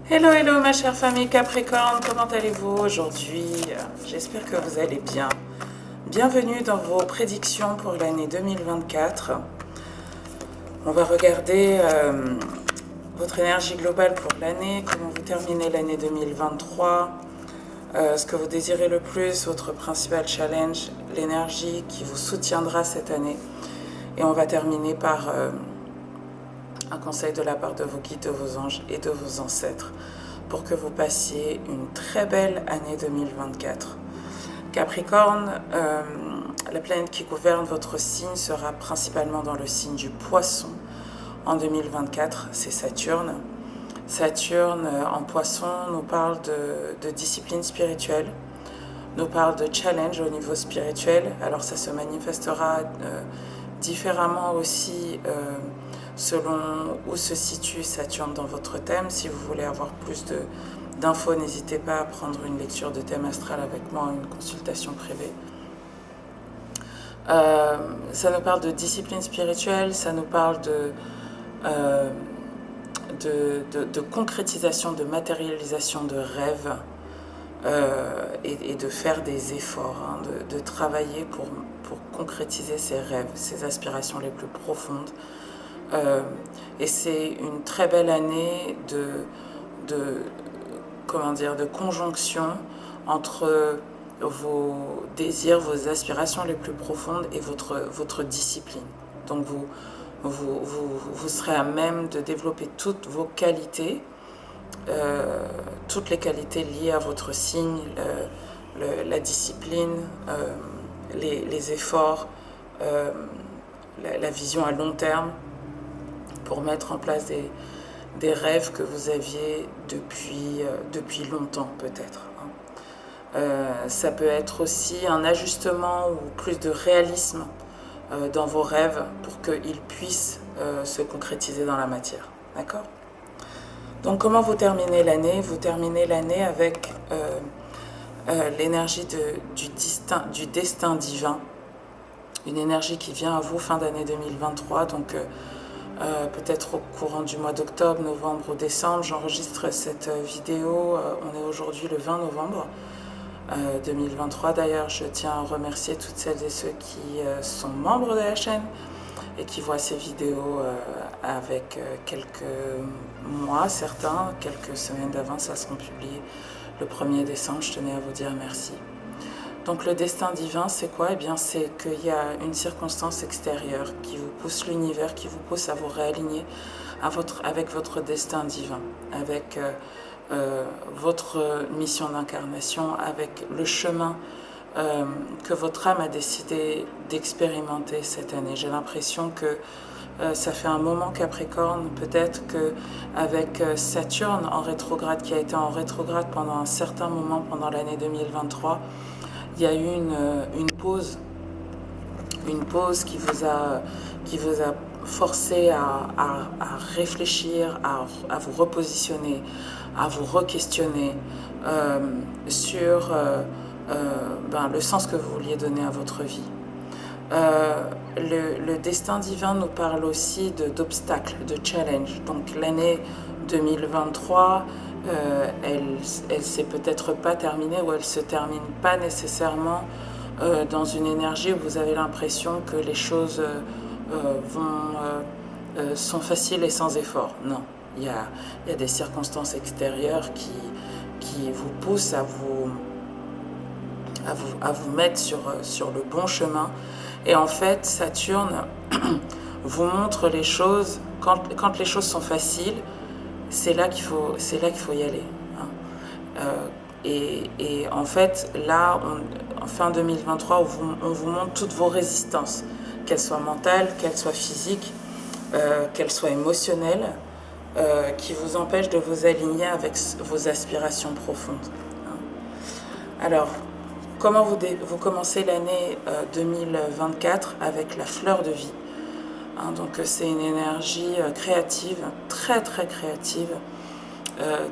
Hello, hello ma chère famille Capricorne, comment allez-vous aujourd'hui? J'espère que vous allez bien. Bienvenue dans vos prédictions pour l'année 2024. On va regarder votre énergie globale pour l'année, comment vous terminez l'année 2023, ce que vous désirez le plus, votre principal challenge, l'énergie qui vous soutiendra cette année. Et on va terminer par un conseil de la part de vos guides, de vos anges et de vos ancêtres pour que vous passiez une très belle année 2024. Capricorne, la planète qui gouverne votre signe sera principalement dans le signe du Poisson en 2024, c'est Saturne. Saturne en Poisson nous parle de discipline spirituelle, nous parle de challenge au niveau spirituel. Alors ça se manifestera différemment aussi selon où se situe Saturne dans votre thème. Si vous voulez avoir plus d'infos, n'hésitez pas à prendre une lecture de thème astral avec moi, une consultation privée. Ça nous parle de discipline spirituelle, ça nous parle de concrétisation, de matérialisation de rêves et de faire des efforts, hein, de travailler pour concrétiser ses rêves, ses aspirations les plus profondes. Et c'est une très belle année de conjonction entre vos désirs, vos aspirations les plus profondes et votre discipline. Donc vous serez à même de développer toutes vos qualités, toutes les qualités liées à votre signe, la discipline, les efforts, la vision à long terme, pour mettre en place des rêves que vous aviez depuis longtemps peut-être. Ça peut être aussi un ajustement ou plus de réalisme dans vos rêves pour qu'ils puissent se concrétiser dans la matière. D'accord ? Donc comment vous terminez l'année ? Vous terminez l'année avec l'énergie du destin divin, une énergie qui vient à vous fin d'année 2023, donc peut-être au courant du mois d'octobre, novembre ou décembre. J'enregistre cette vidéo, on est aujourd'hui le 20 novembre 2023. D'ailleurs, je tiens à remercier toutes celles et ceux qui sont membres de la chaîne et qui voient ces vidéos avec quelques mois, certains, quelques semaines d'avance. Elles seront publiées le 1er décembre. Je tenais à vous dire merci. Donc le destin divin, c'est quoi ? Eh bien, c'est qu'il y a une circonstance extérieure qui vous pousse l'univers, qui vous pousse à vous réaligner avec votre destin divin, avec votre mission d'incarnation, avec le chemin que votre âme a décidé d'expérimenter cette année. J'ai l'impression que ça fait un moment Capricorne, peut-être qu'avec Saturne en rétrograde, qui a été en rétrograde pendant un certain moment pendant l'année 2023, il y a eu une pause qui vous a forcé à réfléchir, à vous repositionner, à vous re-questionner sur le sens que vous vouliez donner à votre vie. Le destin divin nous parle aussi d'obstacles, de challenge. Donc l'année 2023, elle s'est peut-être pas terminée, ou elle se termine pas nécessairement dans une énergie où vous avez l'impression que les choses sont faciles et sans effort. Non, il y a des circonstances extérieures qui vous poussent à vous mettre sur le bon chemin. Et en fait, Saturne vous montre les choses, quand les choses sont faciles, c'est là qu'il faut y aller. Et en fait, là, en fin 2023, on vous montre toutes vos résistances, qu'elles soient mentales, qu'elles soient physiques, qu'elles soient émotionnelles, qui vous empêchent de vous aligner avec vos aspirations profondes. Alors, comment vous commencez l'année 2024 avec la fleur de vie. Donc c'est une énergie créative, très très créative,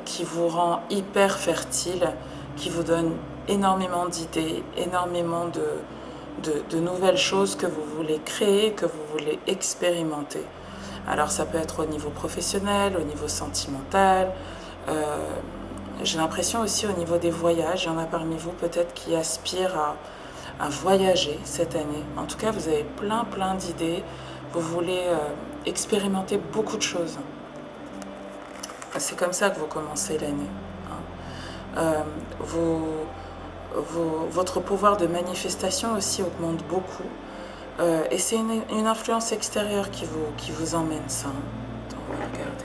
qui vous rend hyper fertile, qui vous donne énormément d'idées, énormément de nouvelles choses que vous voulez créer, que vous voulez expérimenter. Alors ça peut être au niveau professionnel, au niveau sentimental, J'ai l'impression aussi au niveau des voyages, il y en a parmi vous peut-être qui aspirent à voyager cette année. En tout cas, vous avez plein d'idées. Vous voulez expérimenter beaucoup de choses. C'est comme ça que vous commencez l'année. Votre pouvoir de manifestation aussi augmente beaucoup. Et c'est une influence extérieure qui vous emmène ça. Donc, on va regarder.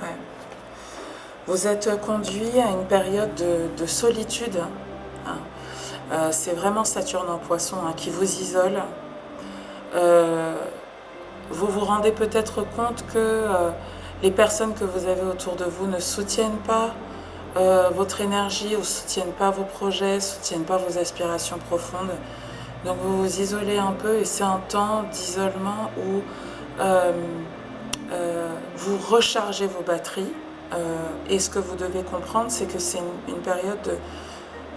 Ouais. Vous êtes conduit à une période de solitude. C'est vraiment Saturne en Poisson qui vous isole. Vous vous rendez peut-être compte que les personnes que vous avez autour de vous ne soutiennent pas votre énergie, ou soutiennent pas vos projets, soutiennent pas vos aspirations profondes. Donc vous vous isolez un peu et c'est un temps d'isolement où vous rechargez vos batteries. Et ce que vous devez comprendre, c'est que c'est une période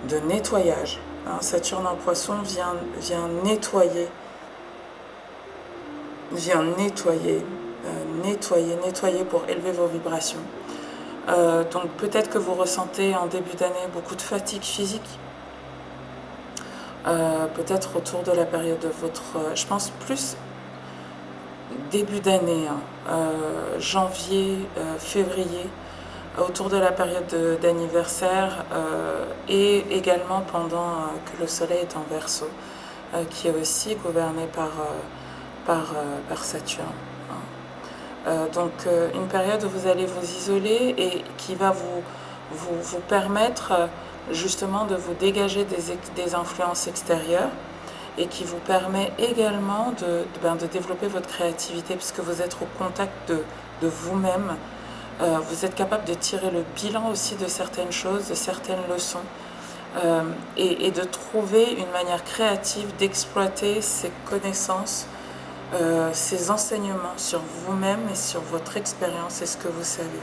de nettoyage. Saturne en Poisson vient nettoyer. Nettoyer pour élever vos vibrations. Donc peut-être que vous ressentez en début d'année beaucoup de fatigue physique. Peut-être autour de la période de votre... je pense plus début d'année, janvier, février, autour de la période d'anniversaire et également pendant que le soleil est en Verseau, qui est aussi gouverné par Saturne. Donc une période où vous allez vous isoler et qui va vous permettre justement de vous dégager des influences extérieures et qui vous permet également de développer votre créativité puisque vous êtes au contact de vous-même. Vous êtes capable de tirer le bilan aussi de certaines choses, de certaines leçons et de trouver une manière créative d'exploiter ces connaissances, ces enseignements sur vous-même et sur votre expérience et ce que vous savez.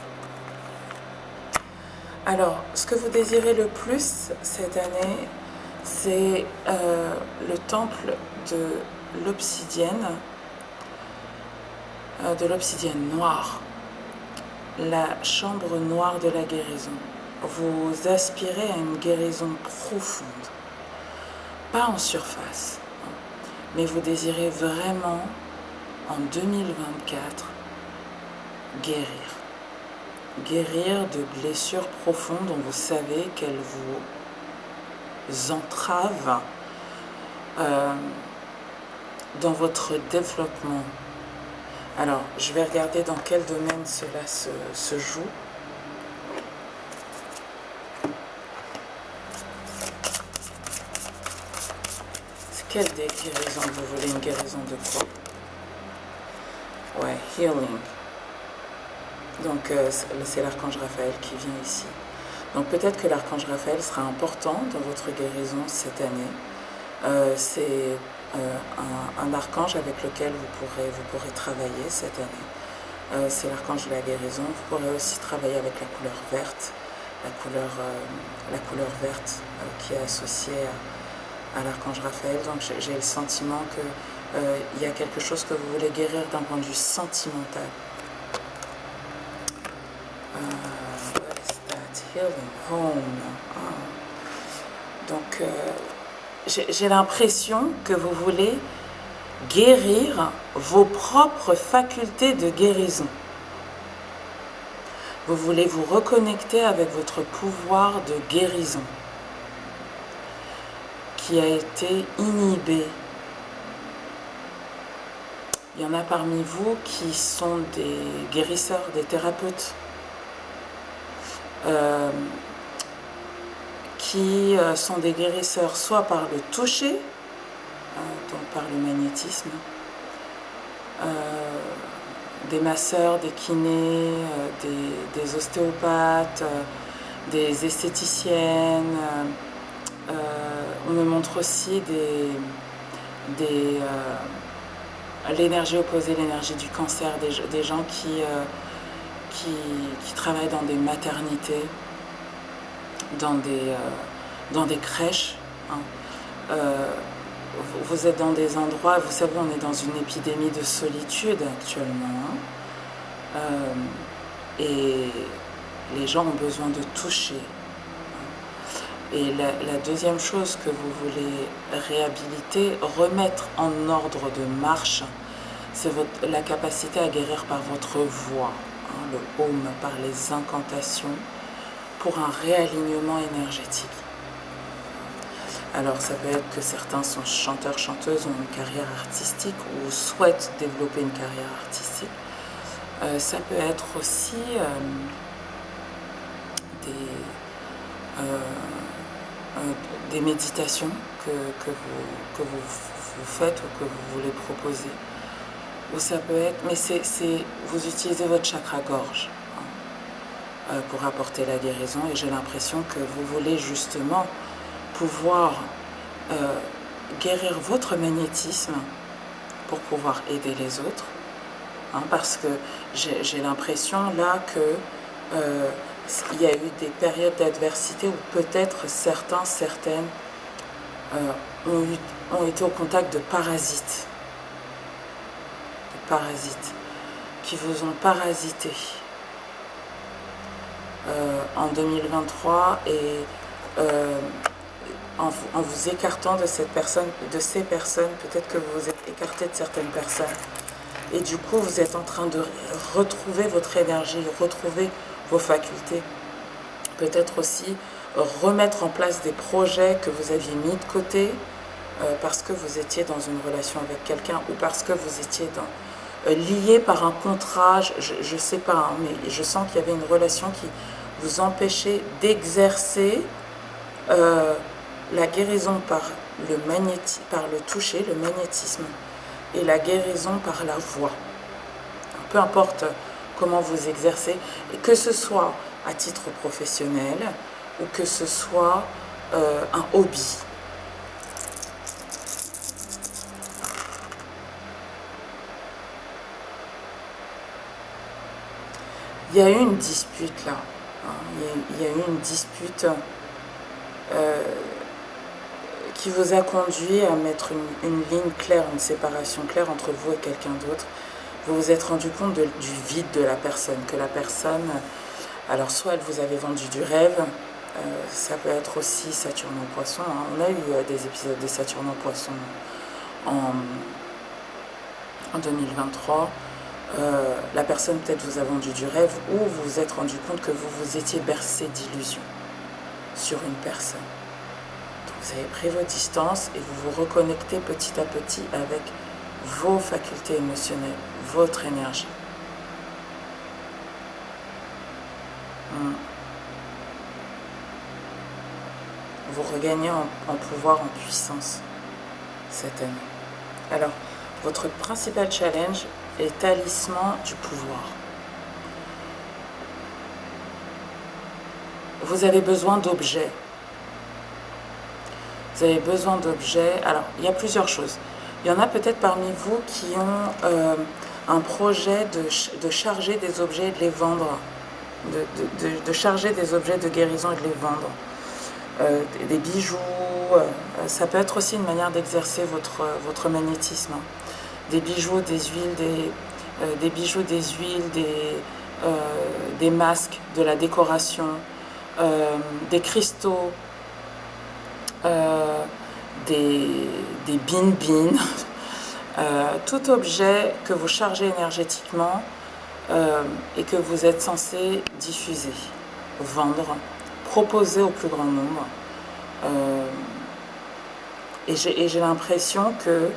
Alors, ce que vous désirez le plus cette année, c'est le temple de l'obsidienne noire, la chambre noire de la guérison. Vous aspirez à une guérison profonde, pas en surface, mais vous désirez vraiment, en 2024, guérir de blessures profondes dont vous savez qu'elles vous entravent dans votre développement. Alors, je vais regarder dans quel domaine cela se joue. Quelle guérison vous voulez? Une guérison de quoi? Ouais, healing. Donc, c'est l'archange Raphaël qui vient ici. Donc, peut-être que l'archange Raphaël sera important dans votre guérison cette année. C'est un archange avec lequel vous pourrez travailler cette année. C'est l'archange de la guérison. Vous pourrez aussi travailler avec la couleur verte, la couleur verte qui est associée à l'archange Raphaël. Donc j'ai le sentiment qu'il y a quelque chose que vous voulez guérir d'un point de vue sentimental. What is that? Healing home. Donc j'ai l'impression que vous voulez guérir vos propres facultés de guérison. Vous voulez vous reconnecter avec votre pouvoir de guérison qui a été inhibé. Il y en a parmi vous qui sont des guérisseurs, des thérapeutes, qui sont des guérisseurs soit par le toucher, donc par le magnétisme, des masseurs, des kinés, des ostéopathes, des esthéticiennes. On me montre aussi l'énergie opposée, l'énergie du cancer, des gens qui travaillent dans des maternités, dans des crèches. vous êtes dans des endroits, vous savez, on est dans une épidémie de solitude actuellement, et les gens ont besoin de toucher. Et la deuxième chose que vous voulez réhabiliter, remettre en ordre de marche, c'est la capacité à guérir par votre voix, le home, par les incantations, pour un réalignement énergétique. Alors ça peut être que certains sont chanteurs, chanteuses, ont une carrière artistique ou souhaitent développer une carrière artistique. Ça peut être aussi des méditations que vous faites ou que vous voulez proposer. Ou ça peut être, mais vous utilisez votre chakra-gorge pour apporter la guérison, et j'ai l'impression que vous voulez justement pouvoir guérir votre magnétisme pour pouvoir aider les autres, parce que j'ai l'impression là que il y a eu des périodes d'adversité où peut-être certaines ont été au contact de parasites qui vous ont parasité en 2023, et en vous écartant de ces personnes, peut-être que vous vous êtes écarté de certaines personnes, et du coup vous êtes en train de retrouver votre énergie, retrouver vos facultés, peut-être aussi remettre en place des projets que vous aviez mis de côté parce que vous étiez dans une relation avec quelqu'un, ou parce que vous étiez lié par un contrat, je ne sais pas, mais je sens qu'il y avait une relation qui vous empêchait d'exercer la guérison par le toucher, le magnétisme, et la guérison par la voix. Peu importe comment vous exercez, et que ce soit à titre professionnel ou que ce soit un hobby. Il y a eu une dispute là, il y a eu une dispute qui vous a conduit à mettre une ligne claire, une séparation claire entre vous et quelqu'un d'autre. Vous vous êtes rendu compte du vide de la personne, que la personne, alors soit elle vous avait vendu du rêve, ça peut être aussi Saturne en Poisson, on a eu des épisodes de Saturne en Poisson en 2023, la personne peut-être vous a vendu du rêve, ou vous vous êtes rendu compte que vous vous étiez bercé d'illusions sur une personne. Donc vous avez pris vos distances et vous vous reconnectez petit à petit avec vos facultés émotionnelles, votre énergie. Vous regagnez en pouvoir, en puissance cette année. Alors, votre principal challenge est talisman du pouvoir. Vous avez besoin d'objets. Vous avez besoin d'objets. Alors, il y a plusieurs choses. Il y en a peut-être parmi vous qui ont un projet de charger des objets et de les vendre. De charger des objets de guérison et de les vendre. Des bijoux, ça peut être aussi une manière d'exercer votre magnétisme. Des bijoux, des huiles, des masques, de la décoration, des cristaux, des bin-bin, tout objet que vous chargez énergétiquement et que vous êtes censé diffuser, vendre, proposer au plus grand nombre. Et j'ai l'impression que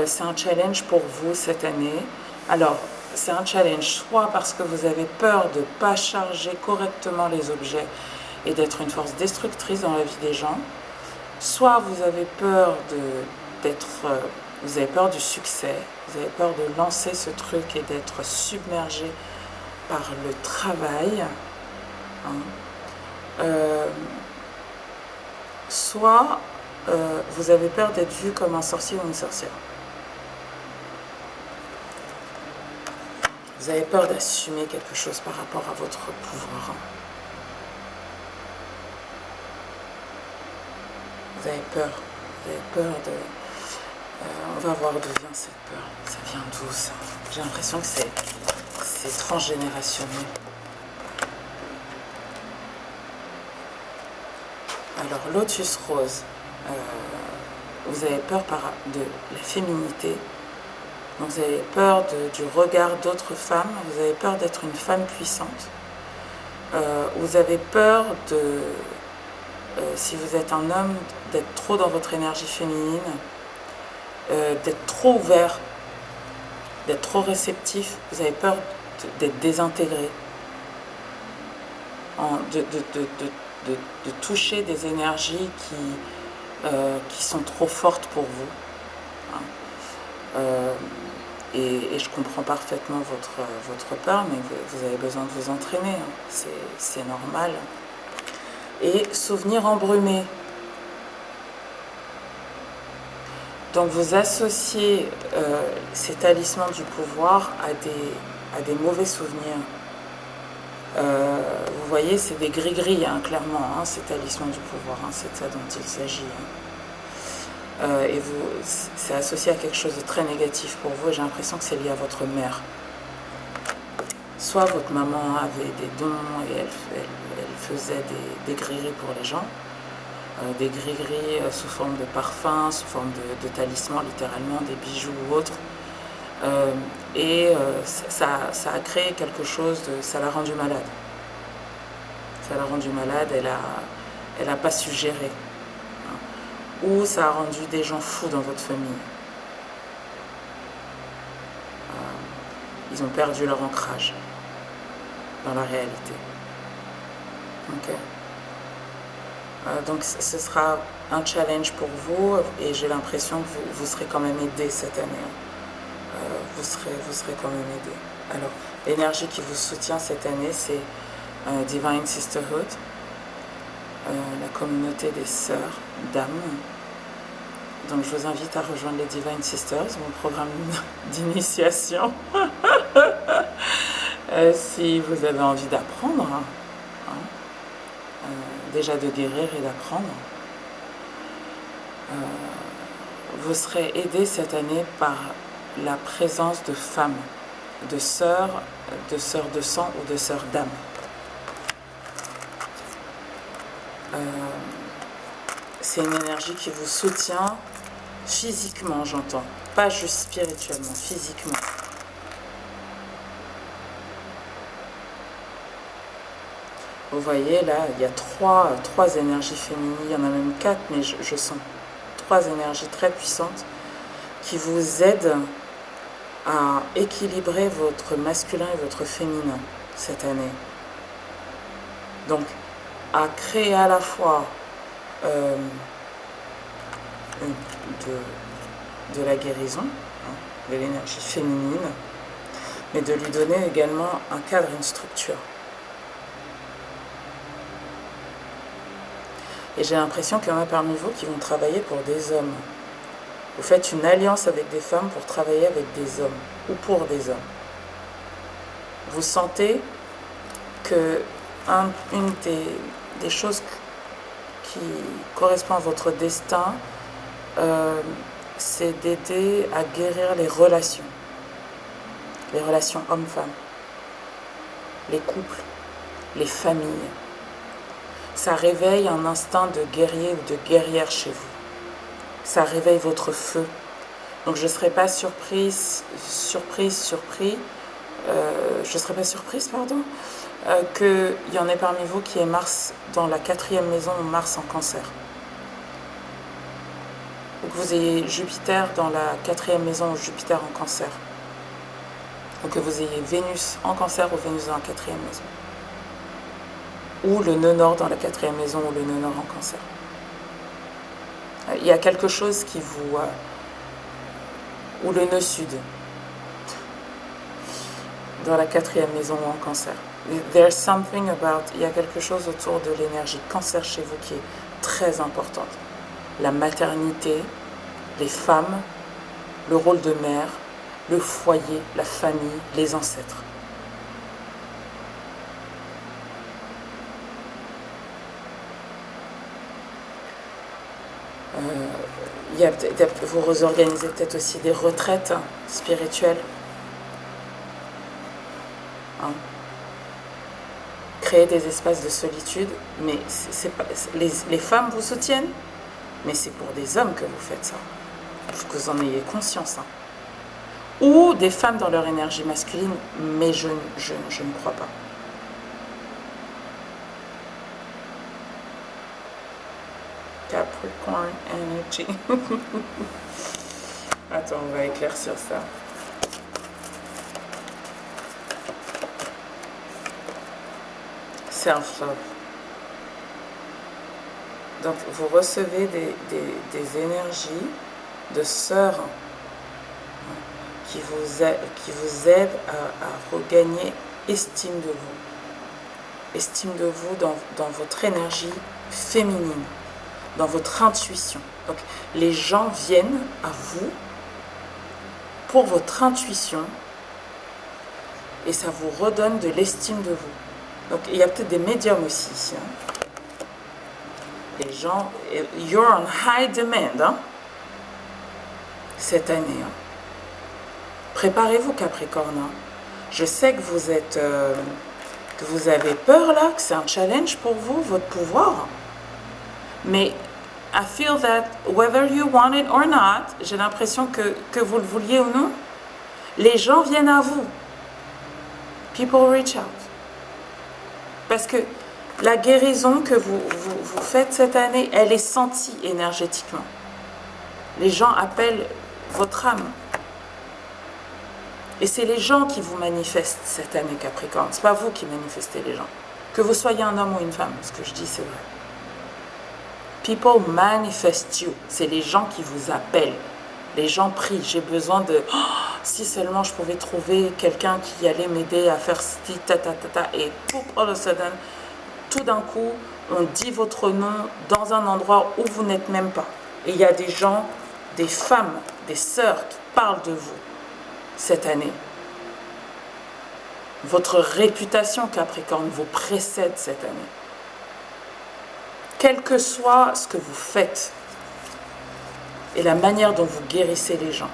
c'est un challenge pour vous cette année. Alors, c'est un challenge soit parce que vous avez peur de ne pas charger correctement les objets et d'être une force destructrice dans la vie des gens, soit vous avez peur vous avez peur du succès, vous avez peur de lancer ce truc et d'être submergé par le travail, soit vous avez peur d'être vu comme un sorcier ou une sorcière. Vous avez peur d'assumer quelque chose par rapport à votre pouvoir. Vous avez peur On va voir d'où vient cette peur. Ça vient d'où ça? J'ai l'impression que c'est transgénérationnel. Alors, lotus rose. Vous avez peur de la féminité. Donc, vous avez peur du regard d'autres femmes. Vous avez peur d'être une femme puissante. Vous avez peur si vous êtes un homme, d'être trop dans votre énergie féminine, d'être trop ouvert, d'être trop réceptif. Vous avez peur d'être désintégré, de toucher des énergies qui sont trop fortes pour vous. Et je comprends parfaitement votre peur, mais vous avez besoin de vous entraîner, c'est normal. Et souvenirs embrumés. Donc vous associez ces talismans du pouvoir à des mauvais souvenirs. Vous voyez, c'est des gris-gris, hein, clairement, hein, ces talismans du pouvoir, hein, c'est de ça dont il s'agit. Hein. Et c'est associé à quelque chose de très négatif pour vous, et j'ai l'impression que c'est lié à votre mère. Soit votre maman avait des dons et elle faisait des gris-gris pour les gens, des gris-gris sous forme de parfum, sous forme de talismans, littéralement, des bijoux ou autres. Ça a créé quelque chose, ça l'a rendue malade. Ça l'a rendue malade, elle a pas su gérer. Hein. Ou ça a rendu des gens fous dans votre famille. Ils ont perdu leur ancrage dans la réalité. Okay. Donc ce sera un challenge pour vous, et j'ai l'impression que vous serez quand même aidé cette année. Vous serez quand même aidé. Alors, l'énergie qui vous soutient cette année, c'est Divine Sisterhood, la communauté des sœurs d'âme. Donc je vous invite à rejoindre les Divine Sisters, mon programme d'initiation. Si vous avez envie d'apprendre, déjà de guérir et d'apprendre, vous serez aidé cette année par la présence de femmes, de sœurs de sang ou de sœurs d'âme. C'est une énergie qui vous soutient physiquement, j'entends, pas juste spirituellement, physiquement. Vous voyez là, il y a trois énergies féminines, il y en a même 4, mais je sens 3 énergies très puissantes qui vous aident à équilibrer votre masculin et votre féminin cette année. Donc, à créer à la fois de la guérison, hein, de l'énergie féminine, mais de lui donner également un cadre, une structure. Et j'ai l'impression qu'il y en a parmi vous qui vont travailler pour des hommes. Vous faites une alliance avec des femmes pour travailler avec des hommes, ou pour des hommes. Vous sentez que une des choses qui correspond à votre destin, c'est d'aider à guérir les relations hommes-femmes, les couples, les familles. Ça réveille un instinct de guerrier ou de guerrière chez vous. Ça réveille votre feu. Donc je ne serais pas surprise, qu'il y en ait parmi vous qui ait Mars dans la 4e maison ou Mars en Cancer. Ou que vous ayez Jupiter dans la 4e maison ou Jupiter en Cancer. Ou que vous ayez Vénus en Cancer ou Vénus dans la 4e maison. Ou le nœud nord dans la 4e maison ou le nœud nord en Cancer. Il y a quelque chose qui vous... ou le nœud sud dans la 4e maison ou en Cancer. There's something about... Il y a quelque chose autour de l'énergie Cancer chez vous qui est très importante. La maternité, les femmes, le rôle de mère, le foyer, la famille, les ancêtres. vous organisez peut-être aussi des retraites spirituelles. Hein. Créer des espaces de solitude, mais les femmes vous soutiennent, mais c'est pour des hommes que vous faites ça. Il faut que vous en ayez conscience. Hein. Ou des femmes dans leur énergie masculine, mais je ne crois pas. Capricorn Energy. Attends, on va éclaircir ça. Self-love. Donc, vous recevez des énergies de sœurs qui vous aident à regagner estime de vous. Estime de vous dans votre énergie féminine, dans votre intuition. Donc, les gens viennent à vous pour votre intuition et ça vous redonne de l'estime de vous. Donc, il y a peut-être des médiums aussi ici. Hein. Les gens, you're on high demand hein, cette année. Hein. Préparez-vous, Capricorne. Hein. Je sais que vous êtes, que vous avez peur là, que c'est un challenge pour vous, votre pouvoir. Mais I feel that whether you want it or not, j'ai l'impression que vous le vouliez ou non, les gens viennent à vous. People reach out. Parce que la guérison que vous faites cette année, elle est sentie énergétiquement. Les gens appellent votre âme. Et c'est les gens qui vous manifestent cette année, Capricorne. Ce n'est pas vous qui manifestez les gens. Que vous soyez un homme ou une femme, ce que je dis, c'est vrai. People manifest you. C'est les gens qui vous appellent. Les gens prient. J'ai besoin de... Oh, si seulement je pouvais trouver quelqu'un qui allait m'aider à faire ci, et all of a sudden, tout d'un coup, on dit votre nom dans un endroit où vous n'êtes même pas. Et il y a des gens, des femmes, des sœurs qui parlent de vous cette année. Votre réputation, Capricorne, vous précède cette année. Quel que soit ce que vous faites et la manière dont vous guérissez les gens.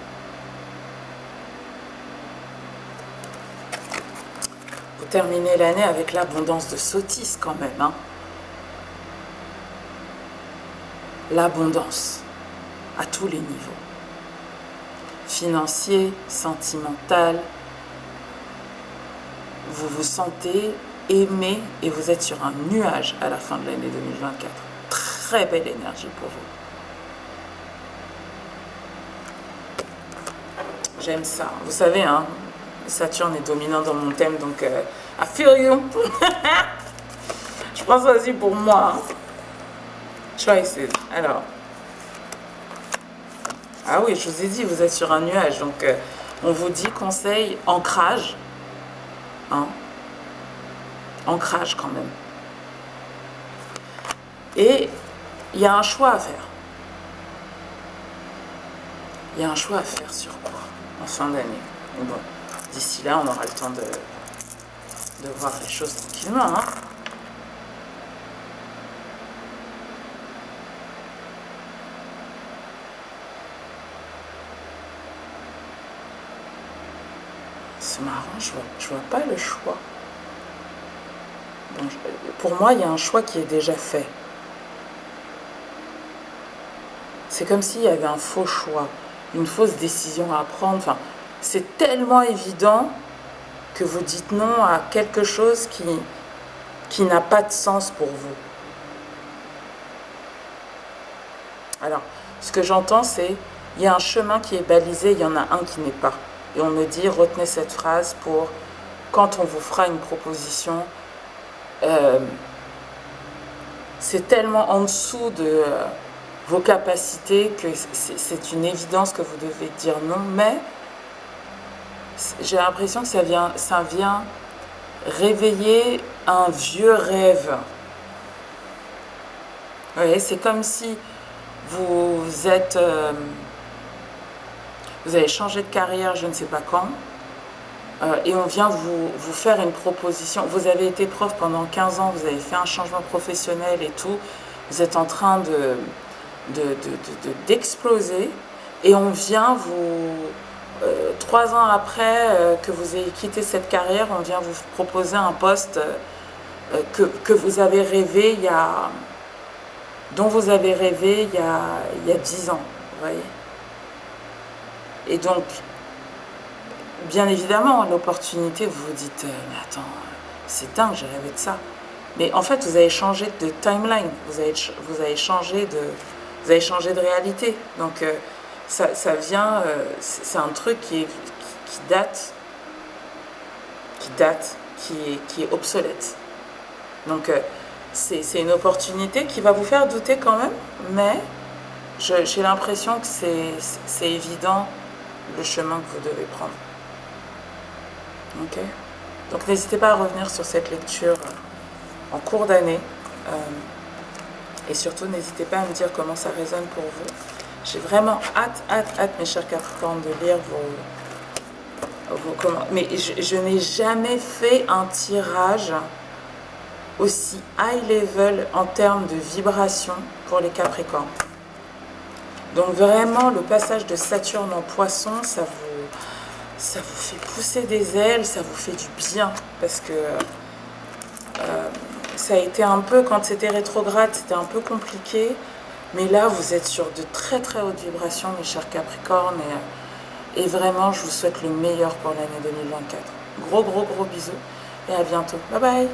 Vous terminez l'année avec l'abondance de Sothis quand même. Hein. L'abondance à tous les niveaux. Financier, sentimental. Vous vous sentez aimé et vous êtes sur un nuage à la fin de l'année 2024. Très belle énergie pour vous. J'aime ça. Vous savez, hein, Saturne est dominant dans mon thème, donc I feel you. Je pense aussi pour moi. Hein. Choices. Alors. Ah oui, je vous ai dit, vous êtes sur un nuage, donc on vous dit conseil, ancrage. Hein. Ancrage quand même. Et il y a un choix à faire. Il y a un choix à faire sur quoi en fin d'année. Mais bon, d'ici là, on aura le temps de voir les choses tranquillement. Hein. C'est marrant, je vois pas le choix. Bon, pour moi, il y a un choix qui est déjà fait. C'est comme s'il y avait un faux choix, une fausse décision à prendre. Enfin, c'est tellement évident que vous dites non à quelque chose qui n'a pas de sens pour vous. Alors, ce que j'entends, c'est il y a un chemin qui est balisé, il y en a un qui n'est pas. Et on me dit, retenez cette phrase pour quand on vous fera une proposition. C'est tellement en dessous de vos capacités que c'est une évidence que vous devez dire non, mais j'ai l'impression que ça vient réveiller un vieux rêve. Vous voyez, c'est comme si vous avez changé de carrière, je ne sais pas quand, et on vient vous faire une proposition. Vous avez été prof pendant 15 ans, vous avez fait un changement professionnel et tout, vous êtes en train d'exploser et on vient vous, 3 ans après que vous ayez quitté cette carrière, on vient vous proposer un poste que vous avez rêvé dont vous avez rêvé il y a 10 ans, vous voyez. Et donc, bien évidemment, l'opportunité, vous vous dites, mais attends, c'est dingue, j'ai rêvé de ça. Mais en fait, vous avez changé de timeline, vous avez changé de réalité. Donc, ça vient, c'est un truc qui date, qui est obsolète. Donc, c'est une opportunité qui va vous faire douter quand même, mais j'ai l'impression que c'est évident le chemin que vous devez prendre. Ok. Donc n'hésitez pas à revenir sur cette lecture en cours d'année. Et surtout, n'hésitez pas à me dire comment ça résonne pour vous. J'ai vraiment hâte, mes chers Capricornes, de lire vos commentaires. Mais je n'ai jamais fait un tirage aussi high level en termes de vibration pour les Capricornes. Donc vraiment, le passage de Saturne en Poisson, ça vous fait pousser des ailes, ça vous fait du bien, parce que ça a été un peu, quand c'était rétrograde, c'était un peu compliqué, mais là, vous êtes sur de très très hautes vibrations, mes chers Capricornes, et vraiment, je vous souhaite le meilleur pour l'année 2024. Gros bisous, et à bientôt. Bye bye.